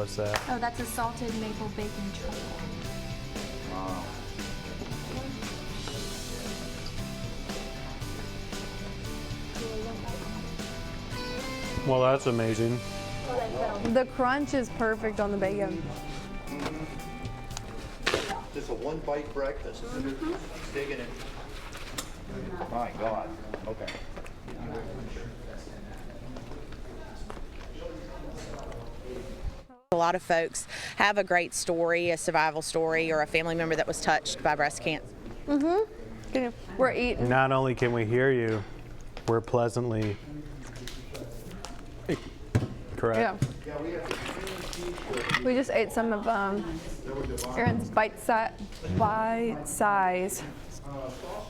what's that? Oh, that's a salted maple bacon truffle. Wow. Well, that's amazing. The crunch is perfect on the bacon. Just a one-bite breakfast. Digging it. My God. Okay. A lot of folks have a great story, a survival story, or a family member that was touched by breast cancer. We're eating. Not only can we hear you, we're pleasantly correct. Yeah. We just ate some of Aaron's bite-size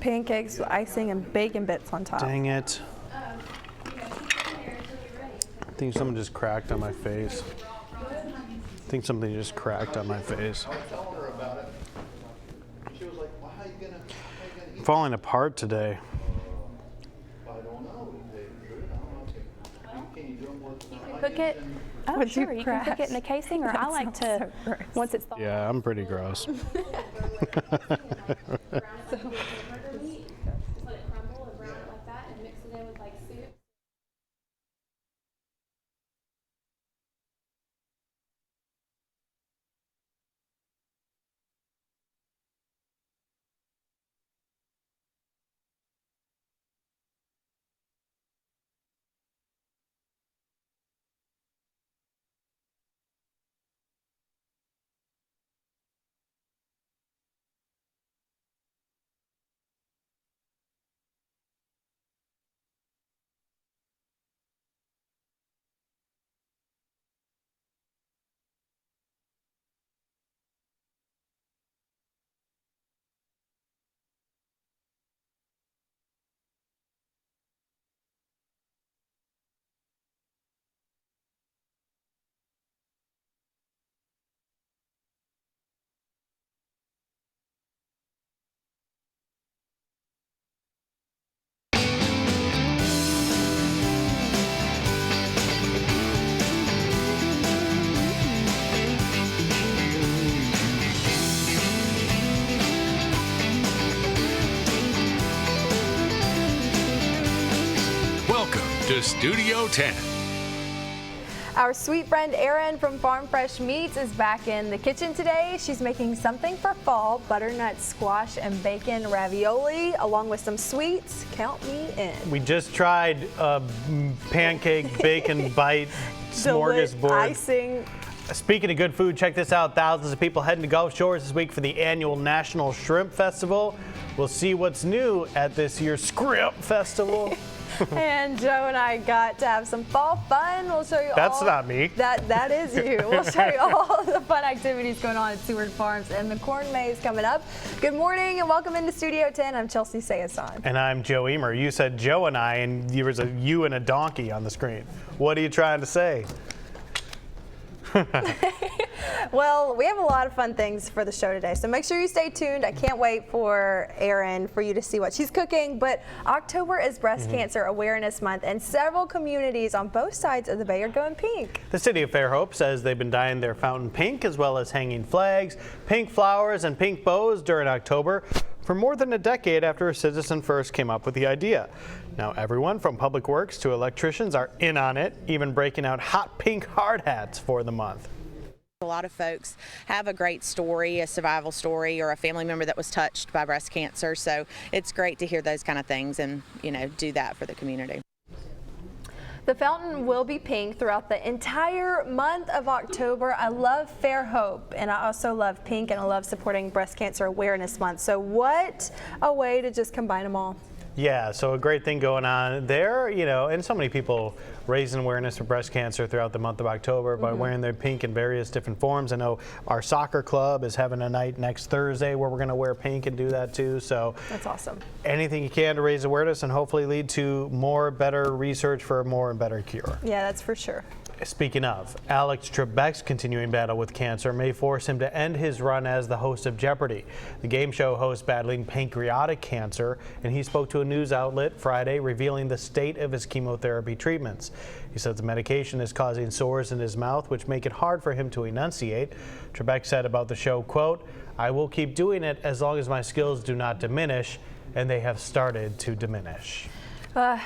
pancakes with icing and bacon bits on top. Dang it. I think someone just cracked on my face. I think something just cracked on my face. I'm falling apart today. Cook it. Oh, Would sure. you You can cook it crash? in a casing, or I like to, so gross. once it's thawed. Yeah, I'm pretty gross. Welcome to Studio 10. Our sweet friend Erin from Farm Fresh Meats is back in the kitchen today. She's making something for fall, butternut squash and bacon ravioli, along with some sweets. Count me in. We just tried a pancake bacon bite smorgasbord. Icing. Speaking of good food, check this out. Thousands of people heading to Gulf Shores this week for the annual National Shrimp Festival. We'll see what's new at this year's Scrimp Festival. And Joe and I got to have some fall fun. We'll show you That's all. not me. That is you. We'll show you all the fun activities going on at Seward Farms and the corn maze coming up. Good morning and welcome into Studio 10. I'm Chelsea Sayasan. And I'm Joe Emer. You said Joe and I, and there was a you and a donkey on the screen. What are you trying to say? Well, we have a lot of fun things for the show today, so make sure you stay tuned. I can't wait for Erin for you to see what she's cooking. But October is Breast Cancer Awareness Month, and several communities on both sides of the bay are going pink. The city of Fairhope says they've been dyeing their fountain pink, as well as hanging flags, pink flowers, and pink bows during October for more than a decade after a citizen first came up with the idea. Now everyone from public works to electricians are in on it, even breaking out hot pink hard hats for the month. A lot of folks have a great story, a survival story, or a family member that was touched by breast cancer. So it's great to hear those kind of things and, do that for the community. The fountain will be pink throughout the entire month of October. I love Fairhope, and I also love pink, and I love supporting Breast Cancer Awareness Month. So what a way to just combine them all. Yeah, so a great thing going on there, and so many people raising awareness for breast cancer throughout the month of October by wearing their pink in various different forms. I know our soccer club is having a night next Thursday where we're going to wear pink and do that too. So That's awesome. anything you can to raise awareness and hopefully lead to more better research for a more and better cure. Yeah, that's for sure. Speaking of, Alex Trebek's continuing battle with cancer may force him to end his run as the host of Jeopardy! The game show host battling pancreatic cancer, and he spoke to a news outlet Friday revealing the state of his chemotherapy treatments. He said the medication is causing sores in his mouth, which make it hard for him to enunciate. Trebek said about the show, quote, "I will keep doing it as long as my skills do not diminish," and they have started to diminish.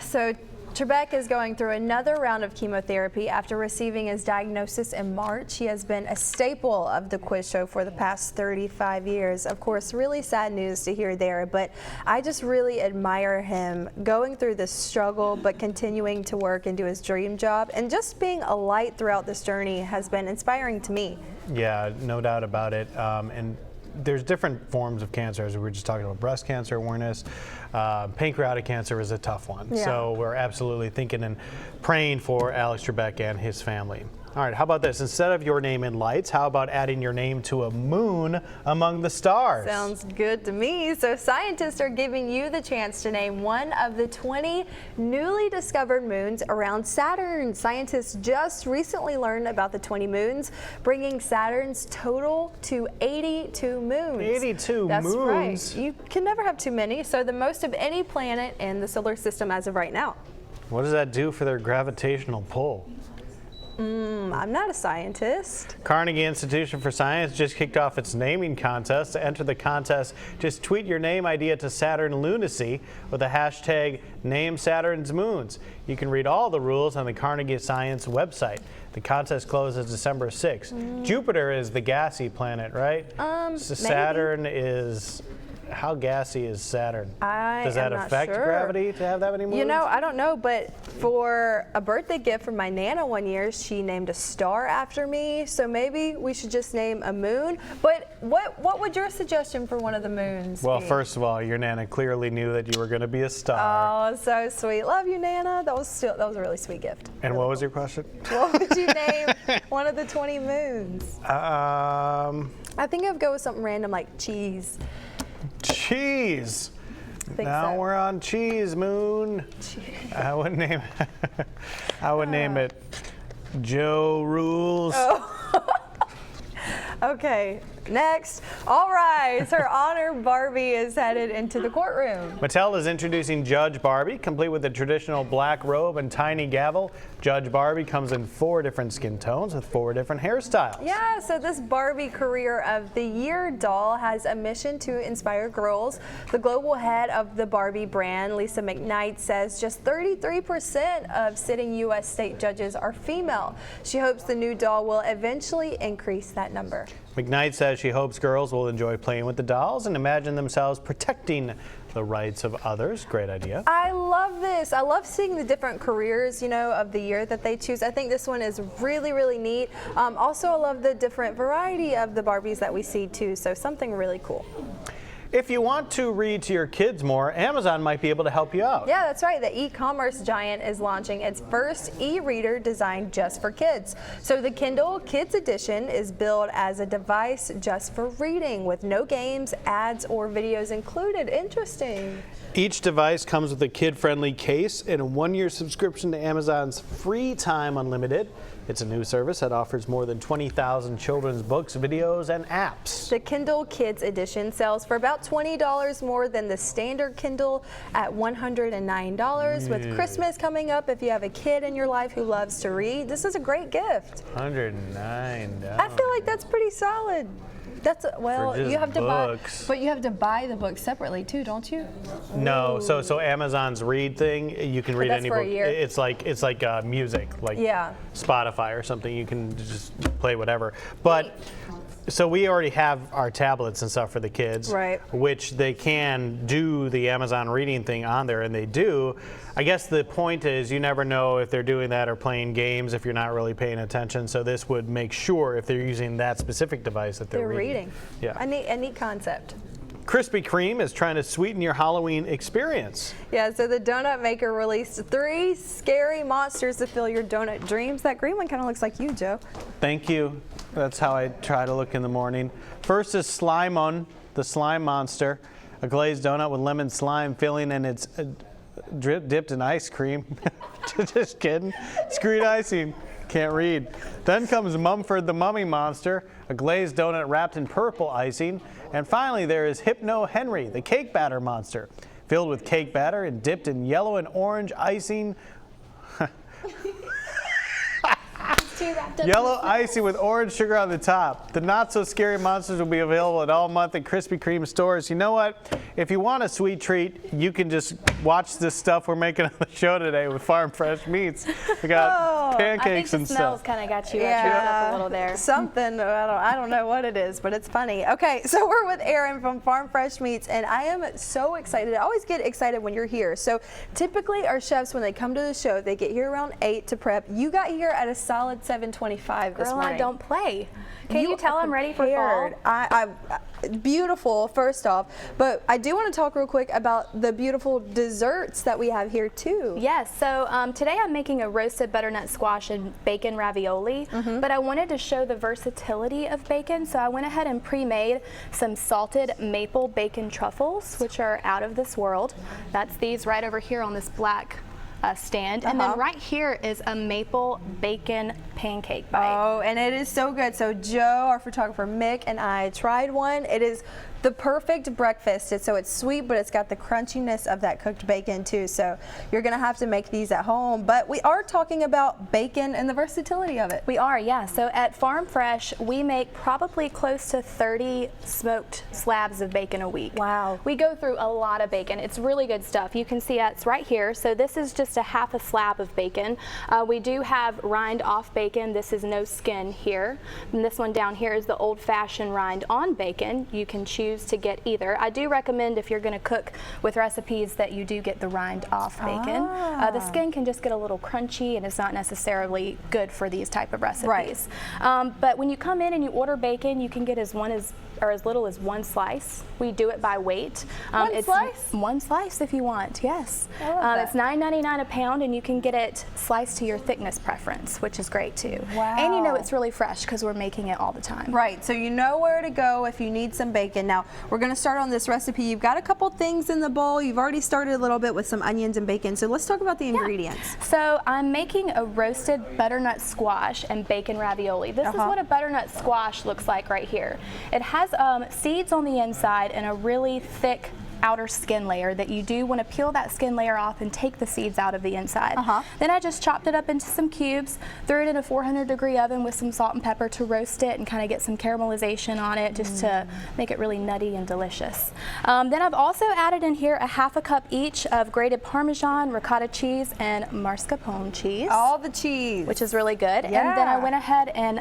So Trebek is going through another round of chemotherapy after receiving his diagnosis in March. He has been a staple of the quiz show for the past 35 years. Of course, really sad news to hear there, but I just really admire him going through this struggle, but continuing to work and do his dream job. And just being a light throughout this journey has been inspiring to me. Yeah, no doubt about it. And there's different forms of cancer, as we were just talking about breast cancer awareness. Pancreatic cancer is a tough one. Yeah. So we're absolutely thinking and praying for Alex Trebek and his family. All right, how about this? Instead of your name in lights, how about adding your name to a moon among the stars? Sounds good to me. So scientists are giving you the chance to name one of the 20 newly discovered moons around Saturn. Scientists just recently learned about the 20 moons, bringing Saturn's total to 82 moons. 82 That's moons? right. You can never have too many, so the most of any planet in the solar system as of right now. What does that do for their gravitational pull? I'm not a scientist. Carnegie Institution for Science just kicked off its naming contest. To enter the contest, just tweet your name idea to Saturn Lunacy with the hashtag #NameSaturn'sMoons. You can read all the rules on the Carnegie Science website. The contest closes December 6th. Jupiter is the gassy planet, right? So Saturn is... How gassy is Saturn? Does that am not affect sure. gravity to have that many moons? You know, I don't know, but for a birthday gift from my Nana one year, she named a star after me. So maybe we should just name a moon. But what would your suggestion for one of the moons Well, be? first of all, your Nana clearly knew that you were going to be a star. Oh, so sweet. Love you, Nana. That was a really sweet gift. And what was your question? What would you name one of the 20 moons? I think I'd go with something random like cheese. Cheese. Think Now so. we're on cheese moon. I would name I would name it Joe Rules. Okay, next. All rise. Her Honor Barbie is headed into the courtroom. Mattel is introducing Judge Barbie, complete with the traditional black robe and tiny gavel. Judge Barbie comes in 4 different skin tones with 4 different hairstyles. Yeah, so this Barbie Career of the Year doll has a mission to inspire girls. The global head of the Barbie brand, Lisa McKnight, says just 33% of sitting U.S. state judges are female. She hopes the new doll will eventually increase that number. McKnight says she hopes girls will enjoy playing with the dolls and imagine themselves protecting the rights of others. Great idea. I love this. I love seeing the different careers, of the year that they choose. I think this one is really, really neat. Also, I love the different variety of the Barbies that we see too. So something really cool. If you want to read to your kids more, Amazon might be able to help you out. Yeah, that's right. The e-commerce giant is launching its first e-reader designed just for kids. So the Kindle Kids Edition is billed as a device just for reading with no games, ads, or videos included. Interesting. Each device comes with a kid-friendly case and a 1-year subscription to Amazon's Free Time Unlimited. It's a new service that offers more than 20,000 children's books, videos, and apps. The Kindle Kids Edition sells for about $20 more than the standard Kindle at $109. With Christmas coming up, if you have a kid in your life who loves to read, this is a great gift. $109. I feel like that's pretty solid. That's For just you have to books. but you have to buy the book separately too, don't you? No, so Amazon's Read thing, you can read that's any for a book. year. It's like music, like Yeah. Spotify or something. You can just play whatever. But so we already have our tablets and stuff for the kids, Right. which they can do the Amazon reading thing on there, and they do. I guess the point is you never know if they're doing that or playing games if you're not really paying attention. So this would make sure if they're using that specific device that they're reading. Yeah. A neat concept. Krispy Kreme is trying to sweeten your Halloween experience. Yeah, so the donut maker released 3 scary monsters to fill your donut dreams. That green one kind of looks like you, Joe. Thank you. That's how I try to look in the morning. First is Slimon, the slime monster, a glazed donut with lemon slime filling, and it's dipped in ice cream. Just kidding. It's green icing. Can't read. Then comes Mumford the Mummy Monster, a glazed donut wrapped in purple icing. And finally, there is Hypno Henry, the cake batter monster, filled with cake batter and dipped in yellow and orange icing. Yellow icing with orange sugar on the top. The not so scary monsters will be available at all month at Krispy Kreme stores. You know what? If you want a sweet treat, you can just watch this stuff we're making on the show today with farm fresh meats. We got pancakes and I think the smells stuff. kind of got you up a little there. Something, I don't know what it is, but it's funny. Okay, so we're with Erin from Farm Fresh Meats, and I am so excited. I always get excited when you're here. So typically our chefs, when they come to the show, they get here around 8 to prep. You got here at a solid 7:25 this Girl, morning. I don't play. Can you tell I'm ready for fall? Beautiful, first off, but I do want to talk real quick about the beautiful desserts that we have here too. Yes, so today I'm making a roasted butternut squash and bacon ravioli, but I wanted to show the versatility of bacon, so I went ahead and pre-made some salted maple bacon truffles, which are out of this world. That's these right over here on this black stand. And then right here is a maple bacon pancake bite. Oh, and it is so good. So Joe, our photographer Mick, and I tried one. It is the perfect breakfast. So it's sweet, but it's got the crunchiness of that cooked bacon too. So you're gonna have to make these at home. But we are talking about bacon and the versatility of it. We are, yeah. So at Farm Fresh, we make probably close to 30 smoked slabs of bacon a week. Wow. We go through a lot of bacon. It's really good stuff. You can see it's right here. So this is just a half a slab of bacon. We do have rind off bacon. This is no skin here. And this one down here is the old-fashioned rind on bacon. You can choose to get either. I do recommend, if you're going to cook with recipes, that you do get the rind off bacon. The skin can just get a little crunchy and it's not necessarily good for these type of recipes. Right. But when you come in and you order bacon, you can get as little as one slice. We do it by weight. One slice? One slice if you want, yes. I love that. It's $9.99 a pound, and you can get it sliced to your thickness preference, which is great too. Wow. And you know it's really fresh because we're making it all the time. Right, so you know where to go if you need some bacon. Now, we're gonna start on this recipe. You've got a couple things in the bowl. You've already started a little bit with some onions and bacon, so let's talk about the ingredients. So I'm making a roasted butternut squash and bacon ravioli. This is what a butternut squash looks like right here. It has seeds on the inside and a really thick outer skin layer that you do want to peel that skin layer off and take the seeds out of the inside. Then I just chopped it up into some cubes, threw it in a 400-degree oven with some salt and pepper to roast it and kind of get some caramelization on it, just to make it really nutty and delicious. Then I've also added in here a half a cup each of grated Parmesan, ricotta cheese, and mascarpone cheese. All the cheese. Which is really good. Yeah. And then I went ahead and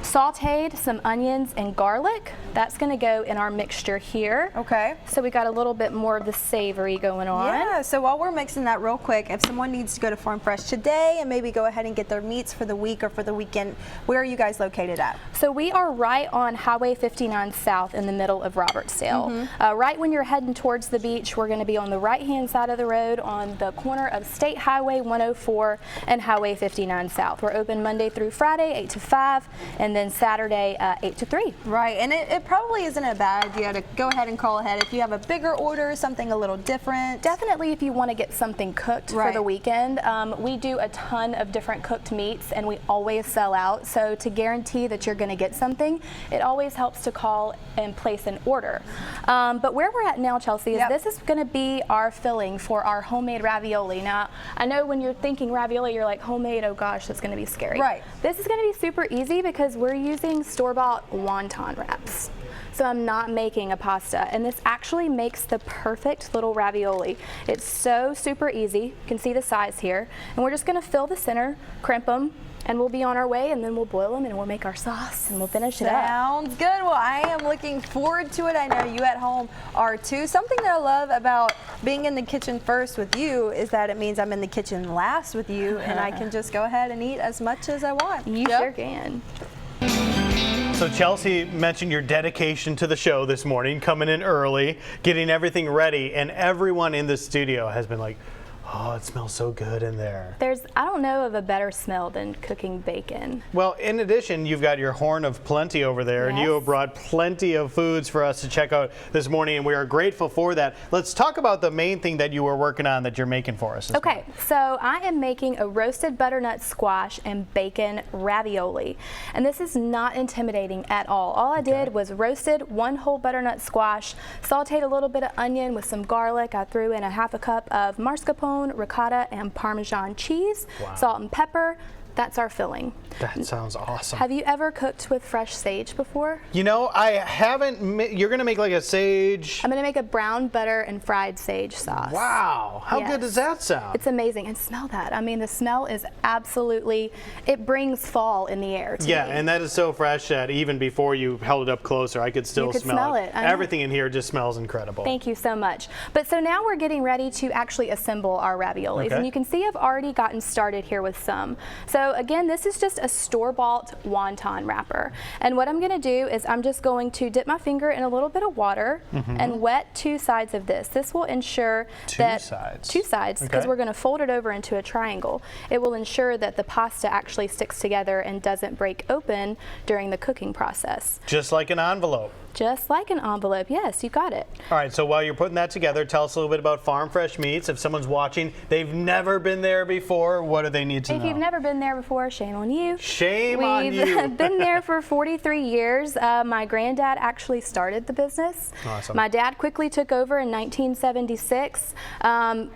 sauteed some onions and garlic. That's going to go in our mixture here. Okay. So we got a little bit more of the savory going on. Yeah, so while we're mixing that real quick, if someone needs to go to Farm Fresh today and maybe go ahead and get their meats for the week or for the weekend, where are you guys located at? So we are right on Highway 59 South in the middle of Robertsdale. Right when you're heading towards the beach, we're going to be on the right-hand side of the road on the corner of State Highway 104 and Highway 59 South. We're open Monday through Friday, 8 to 5, and then Saturday, 8 to 3. Right, and it probably isn't a bad idea to go ahead and call ahead if you have a bigger order, something a little different. Definitely if you want to get something cooked for the weekend. We do a ton of different cooked meats and we always sell out. So to guarantee that you're going to get something, it always helps to call and place an order. But where we're at now, Chelsea, is this is going to be our filling for our homemade ravioli. Now, I know when you're thinking ravioli, you're like, homemade, oh gosh, that's going to be scary. Right. This is going to be super easy because we're using store-bought wonton wraps. So I'm not making a pasta, and this actually makes the perfect little ravioli. It's so super easy. You can see the size here, and we're just going to fill the center, crimp them, and we'll be on our way, and then we'll boil them and we'll make our sauce and we'll finish it up. Sounds good. Well, I am looking forward to it. I know you at home are too. Something that I love about being in the kitchen first with you is that it means I'm in the kitchen last with you, and I can just go ahead and eat as much as I want. You sure can. So Chelsea mentioned your dedication to the show this morning, coming in early, getting everything ready, and everyone in the studio has been like, Oh, it smells so good in there. I don't know of a better smell than cooking bacon. Well, in addition, you've got your horn of plenty over there, and you have brought plenty of foods for us to check out this morning, and we are grateful for that. Let's talk about the main thing that you were working on that you're making for us. Okay, so I am making a roasted butternut squash and bacon ravioli, and this is not intimidating at all. All I did was roasted one whole butternut squash, sauteed a little bit of onion with some garlic. I threw in a half a cup of mascarpone, ricotta, and Parmesan cheese, salt and pepper. That's our filling. That sounds awesome. Have you ever cooked with fresh sage before? You know, I haven't. You're going to make like a sage. I'm going to make a brown butter and fried sage sauce. Wow. How good does that sound? It's amazing. And smell that. I mean, the smell is absolutely, it brings fall in the air to me. And that is so fresh that even before you held it up closer, I could still smell it. Everything in here just smells incredible. Thank you so much. But so now we're getting ready to actually assemble our raviolis. And you can see I've already gotten started here with some. So again, this is just a store-bought wonton wrapper. And what I'm going to do is I'm just going to dip my finger in a little bit of water and wet two sides of this. This will ensure that two sides, because we're going to fold it over into a triangle. It will ensure that the pasta actually sticks together and doesn't break open during the cooking process. Just like an envelope. Just like an envelope, yes, you got it. All right, so while you're putting that together, tell us a little bit about Farm Fresh Meats. If someone's watching, they've never been there before, what do they need to know? If you've never been there before, shame on you. Shame on you. We've been there for 43 years. My granddad actually started the business. Awesome. My dad quickly took over in 1976.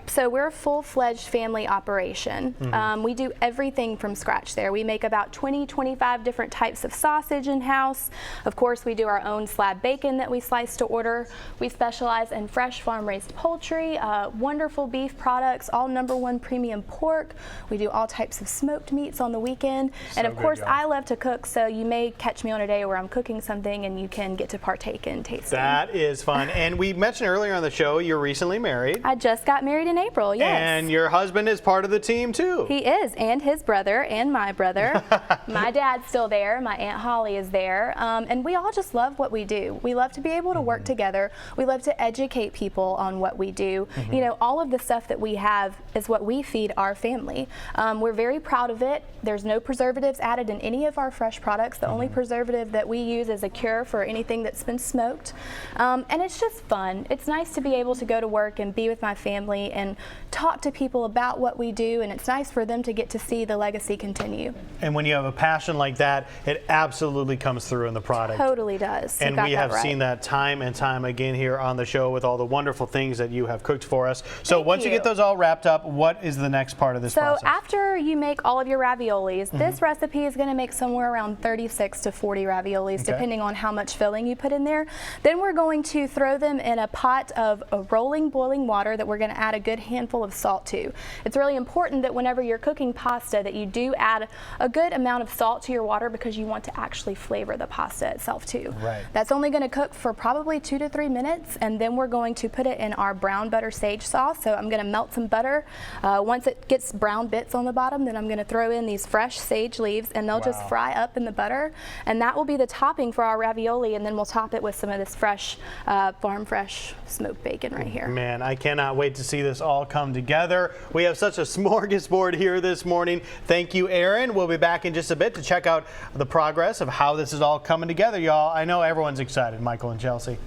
So we're a full-fledged family operation. We do everything from scratch there. We make about 25 different types of sausage in-house. Of course, we do our own slab bacon that we slice to order. We specialize in fresh farm-raised poultry, wonderful beef products, all #1 premium pork. We do all types of smoked meats on the weekend. And of course, I love to cook, so you may catch me on a day where I'm cooking something and you can get to partake in tasting. That is fun. And we mentioned earlier on the show, you're recently married. I just got married in April, yes. And your husband is part of the team too. He is, and his brother, and my brother. My dad's still there, my Aunt Holly is there, and we all just love what we do. We love to be able to work together. We love to educate people on what we do. You know, all of the stuff that we have is what we feed our family. We're very proud of it. There's no preservatives added in any of our fresh products. The only preservative that we use is a cure for anything that's been smoked. And it's just fun. It's nice to be able to go to work and be with my family and talk to people about what we do, and it's nice for them to get to see the legacy continue. And when you have a passion like that, it absolutely comes through in the product. Totally does. And we have seen that time and time again here on the show with all the wonderful things that you have cooked for us. So once you get those all wrapped up, what is the next part of this process? So after you make all of your raviolis, this recipe is going to make somewhere around 36 to 40 raviolis, depending on how much filling you put in there. Then we're going to throw them in a pot of rolling boiling water that we're going to add a good handful of salt to. It's really important that whenever you're cooking pasta that you do add a good amount of salt to your water, because you want to actually flavor the pasta itself too. That's only going to cook for probably 2 to 3 minutes, and then we're going to put it in our brown butter sage sauce. So I'm going to melt some butter. Once it gets brown bits on the bottom, then I'm going to throw in these fresh sage leaves, and they'll just fry up in the butter, and that will be the topping for our ravioli, and then we'll top it with some of this fresh farm fresh smoked bacon right here. Man, I cannot wait to see this all come together. We have such a smorgasbord here this morning. Thank you, Aaron. We'll be back in just a bit to check out the progress of how this is all coming together, y'all. I know everyone's excited, Michael and Chelsea.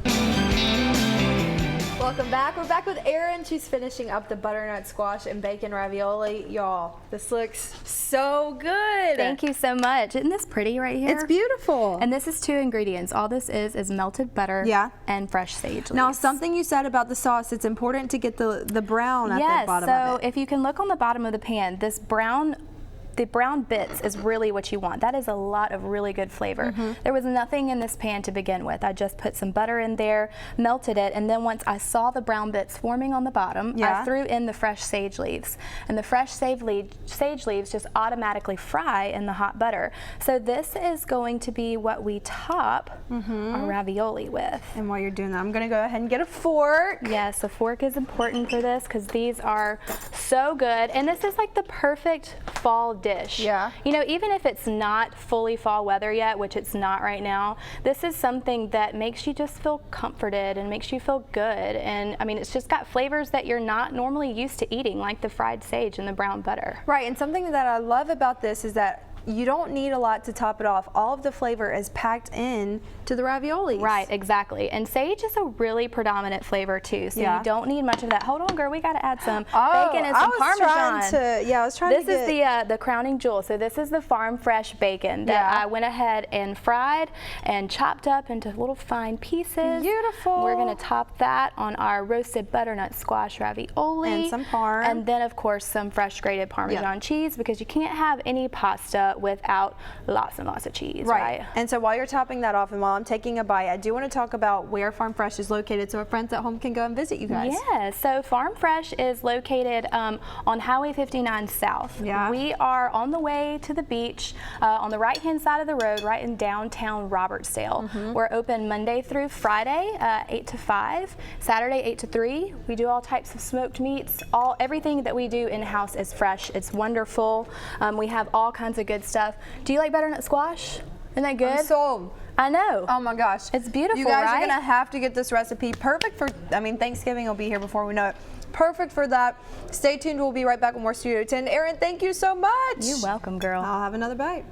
Welcome back. We're back with Erin. She's finishing up the butternut squash and bacon ravioli. Y'all, this looks so good. Thank you so much. Isn't this pretty right here? It's beautiful. And this is 2 ingredients. All this is melted butter and fresh sage leaves. Now, something you said about the sauce, it's important to get the brown at the bottom of it. So if you can look on the bottom of the pan, the brown bits is really what you want. That is a lot of really good flavor. There was nothing in this pan to begin with. I just put some butter in there, melted it, and then once I saw the brown bits forming on the bottom, I threw in the fresh sage leaves. And the fresh sage leaves just automatically fry in the hot butter. So this is going to be what we top our ravioli with. And while you're doing that, I'm gonna go ahead and get a fork. Yes, a fork is important for this because these are so good. And this is like the perfect fall dish dish. Yeah. You know, even if it's not fully fall weather yet, which it's not right now, this is something that makes you just feel comforted and makes you feel good. And I mean, it's just got flavors that you're not normally used to eating, like the fried sage and the brown butter. Right, and something that I love about this is that you don't need a lot to top it off. All of the flavor is packed in to the raviolis. Right, exactly. And sage is a really predominant flavor too, so Yeah. you don't need much of that. Hold on, girl, we got to add some bacon and some Parmesan. I was trying This to is the crowning jewel. So this is the farm fresh bacon that Yeah. I went ahead and fried and chopped up into little fine pieces. Beautiful. We're going to top that on our roasted butternut squash ravioli. And some parm. And then, of course, some fresh grated Parmesan cheese, because you can't have any pasta without lots and lots of cheese, right? And so while you're topping that off and while I'm taking a bite, I do want to talk about where Farm Fresh is located so our friends at home can go and visit you guys. Yeah, so Farm Fresh is located on Highway 59 South. Yeah. We are on the way to the beach on the right-hand side of the road, right in downtown Robertsdale. We're open Monday through Friday, 8 to 5, Saturday 8 to 3. We do all types of smoked meats. Everything that we do in-house is fresh. It's wonderful. We have all kinds of good stuff. Do you like butternut squash? Isn't that good? I'm sold. I know. Oh my gosh. It's beautiful, You guys right? are gonna have to get this recipe. Perfect for, I mean, Thanksgiving will be here before we know it. Perfect for that. Stay tuned, we'll be right back with more Studio 10. Erin, thank you so much. You're welcome, girl. I'll have another bite.